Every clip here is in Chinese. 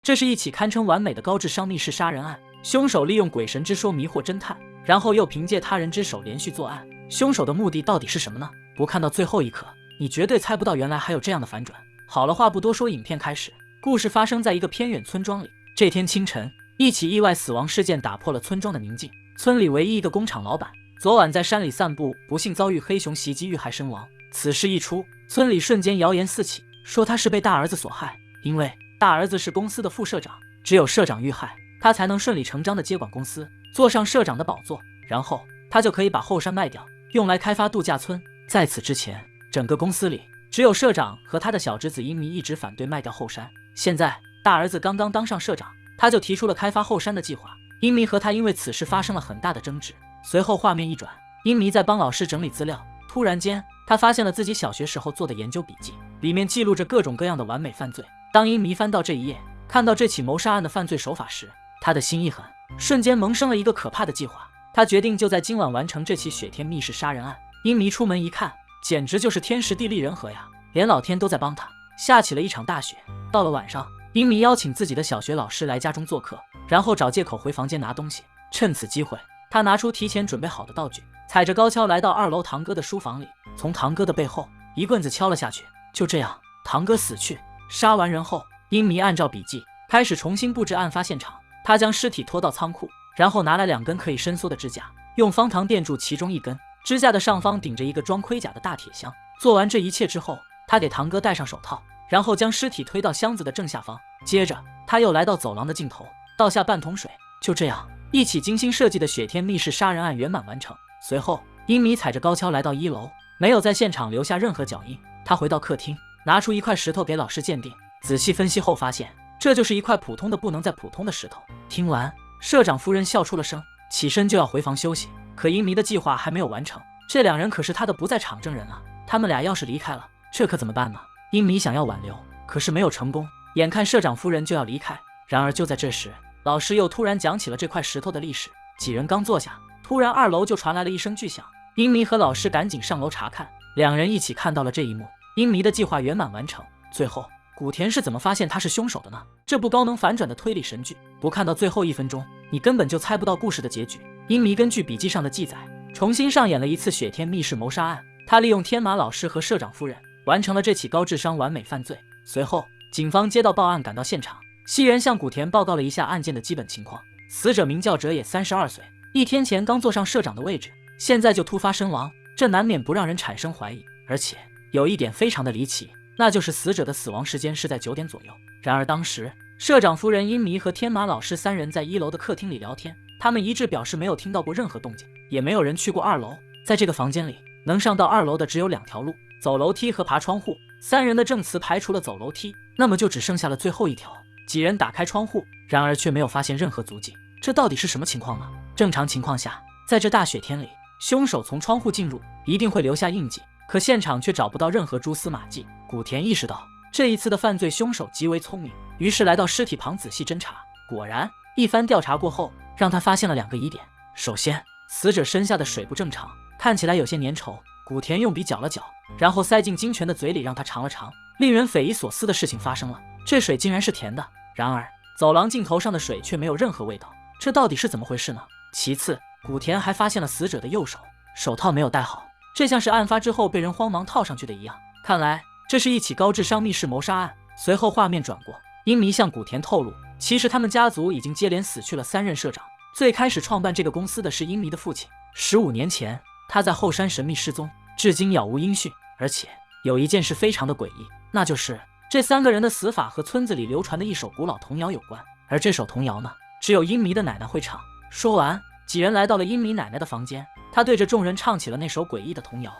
这是一起堪称完美的高智商密室杀人案，凶手利用鬼神之说迷惑侦探，然后又凭借他人之手连续作案。凶手的目的到底是什么呢？不看到最后一刻，你绝对猜不到原来还有这样的反转。好了，话不多说，影片开始。故事发生在一个偏远村庄里。这天清晨，一起意外死亡事件打破了村庄的宁静。村里唯一一个工厂老板昨晚在山里散步，不幸遭遇黑熊袭击遇害身亡。此事一出，村里瞬间谣言四起，说他是被大儿子所害。因为大儿子是公司的副社长，只有社长遇害，他才能顺理成章地接管公司，坐上社长的宝座，然后他就可以把后山卖掉，用来开发度假村。在此之前，整个公司里只有社长和他的小侄子英迷一直反对卖掉后山。现在大儿子刚刚当上社长，他就提出了开发后山的计划。英迷和他因为此事发生了很大的争执。随后画面一转，英迷在帮老师整理资料，突然间他发现了自己小学时候做的研究笔记，里面记录着各种各样的完美犯罪。当英迷翻到这一页，看到这起谋杀案的犯罪手法时，他的心一狠，瞬间萌生了一个可怕的计划。他决定就在今晚完成这起雪天密室杀人案。英迷出门一看，简直就是天时地利人和呀，连老天都在帮他。下起了一场大雪。到了晚上，英迷邀请自己的小学老师来家中做客，然后找借口回房间拿东西。趁此机会，他拿出提前准备好的道具，踩着高跷来到2楼堂哥的书房里，从堂哥的背后一棍子敲了下去。就这样，堂哥死去。杀完人后，英迷按照笔记开始重新布置案发现场。他将尸体拖到仓库，然后拿来2根可以伸缩的支架，用方糖垫住其中一根，支架的上方顶着一个装盔甲的大铁箱。做完这一切之后，他给堂哥戴上手套，然后将尸体推到箱子的正下方。接着他又来到走廊的尽头，倒下半桶水。就这样，一起精心设计的雪天密室杀人案圆满完成。随后，英迷踩着高跷来到1楼，没有在现场留下任何脚印。他回到客厅，拿出一块石头给老师鉴定。仔细分析后发现，这就是一块普通的不能再普通的石头。听完，社长夫人笑出了声，起身就要回房休息。可英迷的计划还没有完成，这2人可是他的不在场证人啊，他们俩要是离开了，这可怎么办呢？英迷想要挽留，可是没有成功。眼看社长夫人就要离开，然而就在这时，老师又突然讲起了这块石头的历史。几人刚坐下，突然2楼就传来了一声巨响。英迷和老师赶紧上楼查看，2人一起看到了这一幕。英迷的计划圆满完成。最后，古田是怎么发现他是凶手的呢？这部高能反转的推理神剧，不看到最后1分钟，你根本就猜不到故事的结局。英迷根据笔记上的记载，重新上演了一次雪天密室谋杀案。他利用天马老师和社长夫人完成了这起高智商完美犯罪。随后，警方接到报案，赶到现场。西人向古田报告了一下案件的基本情况。死者名叫哲野，32岁，1天前刚坐上社长的位置，现在就突发身亡，这难免不让人产生怀疑。而且有一点非常的离奇，那就是死者的死亡时间是在9点左右。然而当时社长夫人、英迷和天马老师3人在1楼的客厅里聊天，他们一致表示没有听到过任何动静，也没有人去过2楼。在这个房间里，能上到2楼的只有2条路，走楼梯和爬窗户。3人的证词排除了走楼梯，那么就只剩下了最后一条。几人打开窗户，然而却没有发现任何足迹。这到底是什么情况呢？正常情况下，在这大雪天里，凶手从窗户进入一定会留下印记，可现场却找不到任何蛛丝马迹。古田意识到这一次的犯罪凶手极为聪明，于是来到尸体旁仔细侦查。果然，一番调查过后，让他发现了2个疑点。首先，死者身下的水不正常，看起来有些粘稠。古田用笔搅了搅，然后塞进金泉的嘴里让他尝了尝。令人匪夷所思的事情发生了，这水竟然是甜的。然而走廊尽头上的水却没有任何味道，这到底是怎么回事呢？其次，古田还发现了死者的右手，手套没有戴好，这像是案发之后被人慌忙套上去的一样。看来这是一起高智商密室谋杀案。随后画面转过，英迷向古田透露，其实他们家族已经接连死去了3任社长。最开始创办这个公司的是英迷的父亲，15年前他在后山神秘失踪，至今杳无音讯。而且有一件事非常的诡异，那就是这3个人的死法和村子里流传的一首古老童谣有关，而这首童谣呢，只有英迷的奶奶会唱。说完，几人来到了英迷奶奶的房间，他对着众人唱起了那首诡异的童谣。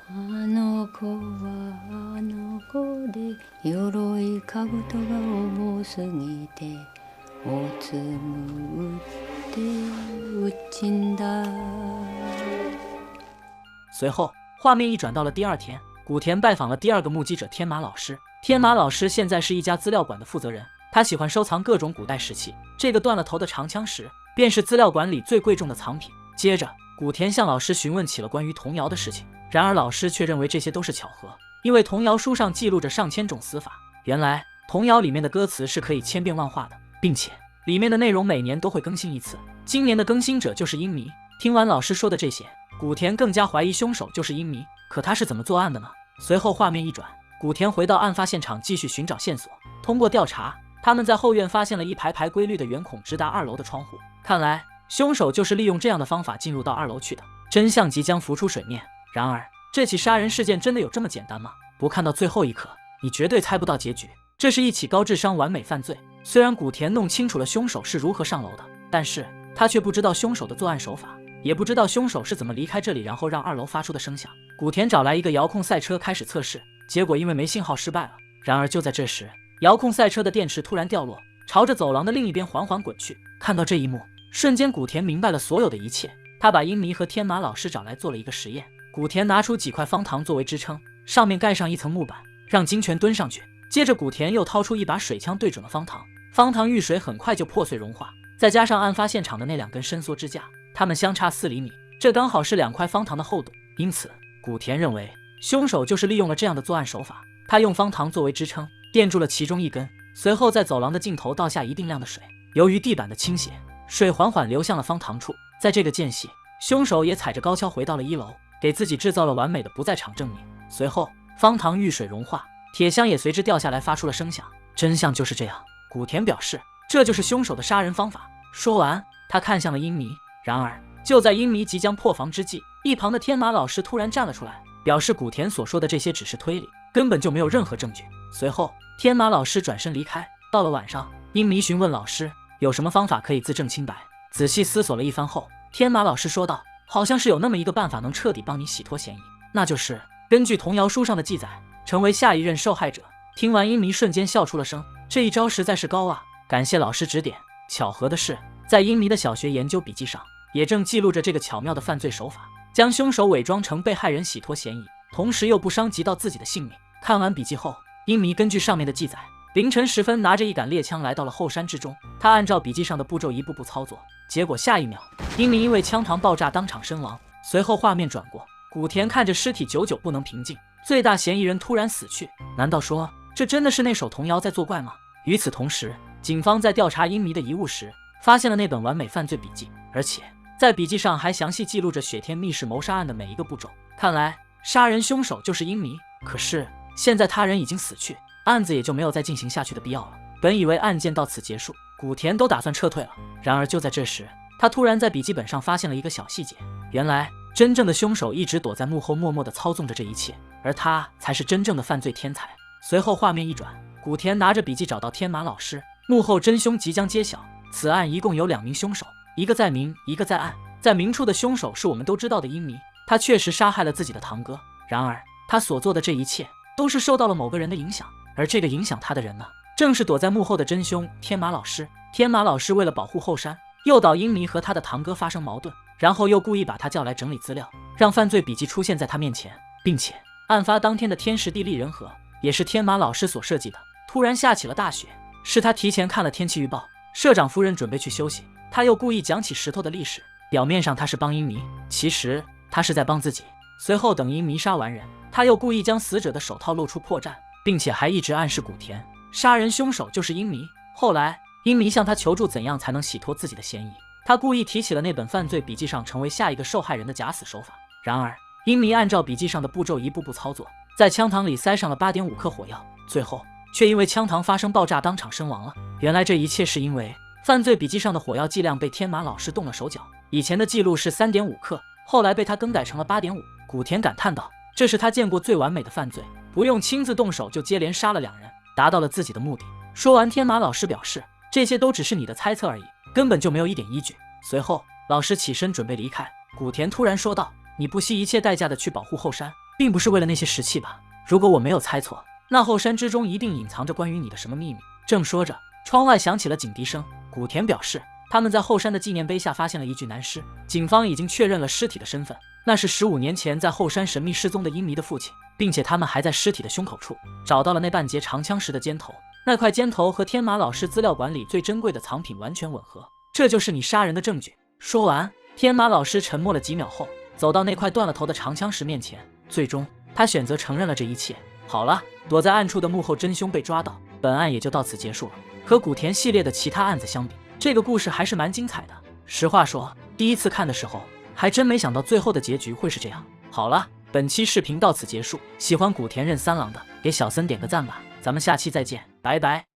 随后画面一转到了第2天，古田拜访了第2个目击者天马老师。天马老师现在是一家资料馆的负责人，他喜欢收藏各种古代石器，这个断了头的长枪石便是资料馆里最贵重的藏品。接着古田向老师询问起了关于童谣的事情，然而老师却认为这些都是巧合，因为童谣书上记录着上千种死法。原来童谣里面的歌词是可以千变万化的，并且里面的内容每年都会更新一次，今年的更新者就是英迷。听完老师说的这些，古田更加怀疑凶手就是英迷。可他是怎么作案的呢？随后画面一转，古田回到案发现场继续寻找线索。通过调查，他们在后院发现了一排排规律的圆孔直达2楼的窗户，看来凶手就是利用这样的方法进入到2楼去的。真相即将浮出水面。然而这起杀人事件真的有这么简单吗？不看到最后一刻，你绝对猜不到结局。这是一起高智商完美犯罪。虽然古田弄清楚了凶手是如何上楼的，但是他却不知道凶手的作案手法，也不知道凶手是怎么离开这里然后让2楼发出的声响。古田找来一个遥控赛车开始测试，结果因为没信号失败了。然而就在这时，遥控赛车的电池突然掉落，朝着走廊的另一边缓缓滚去。看到这一幕，瞬间古田明白了所有的一切。他把英迷和天马老师找来做了一个实验。古田拿出几块方糖作为支撑，上面盖上一层木板，让金泉蹲上去。接着古田又掏出一把水枪对准了方糖，方糖遇水很快就破碎融化。再加上案发现场的那2根伸缩支架，它们相差4厘米，这刚好是2块方糖的厚度。因此古田认为凶手就是利用了这样的作案手法。他用方糖作为支撑，垫住了其中一根，随后在走廊的尽头倒下一定量的水。由于地板的倾斜，水缓缓流向了方糖处。在这个间隙，凶手也踩着高跷回到了1楼，给自己制造了完美的不在场证明。随后方糖遇水融化，铁箱也随之掉下来发出了声响。真相就是这样，古田表示这就是凶手的杀人方法。说完，他看向了英迷。然而就在英迷即将破防之际，一旁的天马老师突然站了出来，表示古田所说的这些只是推理，根本就没有任何证据。随后天马老师转身离开。到了晚上，英迷询问老师有什么方法可以自证清白。仔细思索了一番后，天马老师说道，好像是有那么一个办法能彻底帮你洗脱嫌疑，那就是根据童谣书上的记载，成为下一任受害者。听完英迷瞬间笑出了声，这一招实在是高啊，感谢老师指点。巧合的是，在英迷的小学研究笔记上也正记录着这个巧妙的犯罪手法，将凶手伪装成被害人洗脱嫌疑，同时又不伤及到自己的性命。看完笔记后，英迷根据上面的记载，凌晨时分拿着一杆猎枪来到了后山之中。他按照笔记上的步骤一步步操作，结果下一秒英迷因为枪膛爆炸当场身亡。随后画面转过，古田看着尸体久久不能平静，最大嫌疑人突然死去，难道说这真的是那首童谣在作怪吗？与此同时，警方在调查英迷的遗物时发现了那本完美犯罪笔记，而且在笔记上还详细记录着雪天密室谋杀案的每一个步骤。看来杀人凶手就是英迷。可是现在他人已经死去，案子也就没有再进行下去的必要了。本以为案件到此结束，古田都打算撤退了。然而就在这时，他突然在笔记本上发现了一个小细节，原来真正的凶手一直躲在幕后默默地操纵着这一切，而他才是真正的犯罪天才。随后画面一转，古田拿着笔记找到天马老师，幕后真凶即将揭晓。此案一共有2名凶手，一个在明，一个在暗。在明处的凶手是我们都知道的英迷，他确实杀害了自己的堂哥，然而他所做的这一切都是受到了某个人的影响，而这个影响他的人呢，正是躲在幕后的真凶天马老师。天马老师为了保护后山，诱导英迷和他的堂哥发生矛盾，然后又故意把他叫来整理资料，让犯罪笔记出现在他面前，并且案发当天的天时地利人和也是天马老师所设计的。突然下起了大雪，是他提前看了天气预报，社长夫人准备去休息，他又故意讲起石头的历史，表面上他是帮英迷，其实他是在帮自己。随后等英迷杀完人，他又故意将死者的手套露出破绽，并且还一直暗示古田杀人凶手就是英迷。后来英迷向他求助怎样才能洗脱自己的嫌疑，他故意提起了那本犯罪笔记上成为下一个受害人的假死手法。然而英迷按照笔记上的步骤一步步操作，在枪膛里塞上了8.5克火药，最后却因为枪膛发生爆炸当场身亡了。原来这一切是因为犯罪笔记上的火药剂量被天马老师动了手脚，以前的记录是3.5克，后来被他更改成了8.5。古田感叹道，这是他见过最完美的犯罪，不用亲自动手就接连杀了2人，达到了自己的目的。说完，天马老师表示这些都只是你的猜测而已，根本就没有一点依据。随后老师起身准备离开，古田突然说道，你不惜一切代价的去保护后山，并不是为了那些石器吧？如果我没有猜错，那后山之中一定隐藏着关于你的什么秘密。正说着，窗外响起了警笛声。古田表示他们在后山的纪念碑下发现了一具男尸，警方已经确认了尸体的身份，那是15年前在后山神秘失踪的英迷的父亲，并且他们还在尸体的胸口处找到了那半截长枪时的尖头，那块尖头和天马老师资料馆里最珍贵的藏品完全吻合，这就是你杀人的证据。说完，天马老师沉默了几秒后，走到那块断了头的长枪石面前，最终他选择承认了这一切。好了，躲在暗处的幕后真凶被抓到，本案也就到此结束了。和古田系列的其他案子相比，这个故事还是蛮精彩的。实话说，第一次看的时候，还真没想到最后的结局会是这样。好了，本期视频到此结束，喜欢古田任三郎的，给小森点个赞吧，咱们下期再见，拜拜。